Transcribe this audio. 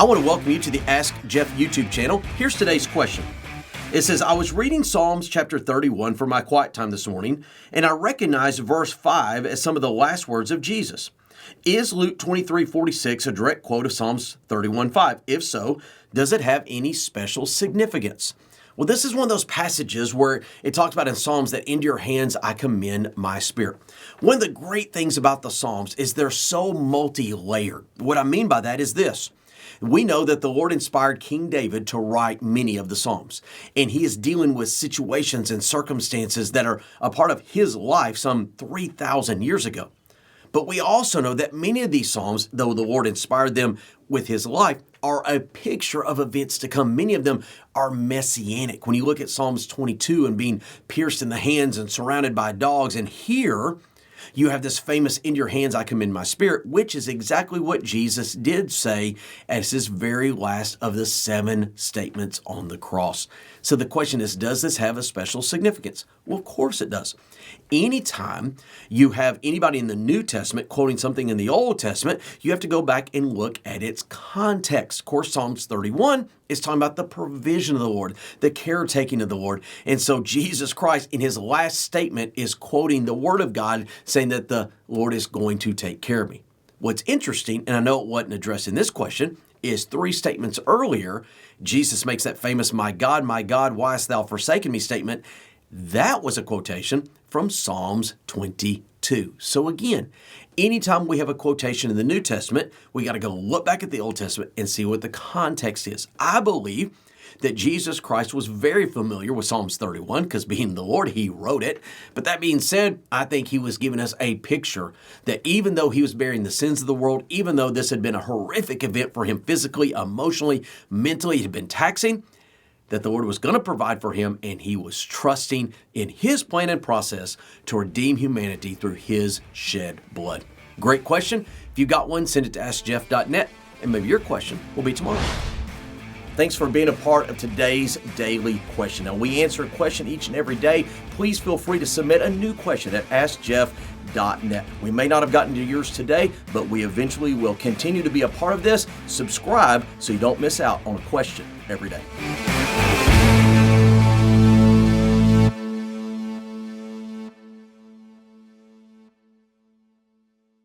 want to welcome you to the Ask Jeff YouTube channel. Here's today's question. It says, I was reading Psalms chapter 31 for my quiet time this morning, and I recognized verse 5 as some of the last words of Jesus. Is Luke 23:46 a direct quote of Psalms 31:5? If so, does it have any special significance? Well, this is one of those passages where it talks about in Psalms that into your hands I commend my spirit. One of the great things about the Psalms is they're so multi-layered. What I mean by that is this. We know that the Lord inspired King David to write many of the Psalms, and he is dealing with situations and circumstances that are a part of his life some 3,000 years ago. But we also know that many of these Psalms, though the Lord inspired them with his life, are a picture of events to come. Many of them are messianic. When you look at Psalms 22 and being pierced in the hands and surrounded by dogs, and here you have this famous, in your hands I commend my spirit, which is exactly what Jesus did say as his very last of the 7 statements on the cross. So the question is, does this have a special significance? Well, of course it does. Anytime you have anybody in the New Testament quoting something in the Old Testament, you have to go back and look at its context. Of course, Psalms 31 is talking about the provision of the Lord, the caretaking of the Lord. And so Jesus Christ, in his last statement, is quoting the Word of God, saying that the Lord is going to take care of me. What's interesting, and I know it wasn't addressed in this question, is 3 statements earlier, Jesus makes that famous, my God, why hast thou forsaken me statement. That was a quotation from Psalms 22. So again, anytime we have a quotation in the New Testament, we got to go look back at the Old Testament and see what the context is. I believe that Jesus Christ was very familiar with Psalms 31 because being the Lord, he wrote it. But that being said, I think he was giving us a picture that even though he was bearing the sins of the world, even though this had been a horrific event for him physically, emotionally, mentally, it had been taxing, that the Lord was going to provide for him, and he was trusting in his plan and process to redeem humanity through his shed blood. Great question. If you got one, send it to AskJeff.net, and maybe your question will be tomorrow. Thanks for being a part of today's daily question. Now, we answer a question each and every day. Please feel free to submit a new question at AskJeff.net. We may not have gotten to yours today, but we eventually will continue to be a part of this. Subscribe so you don't miss out on a question every day.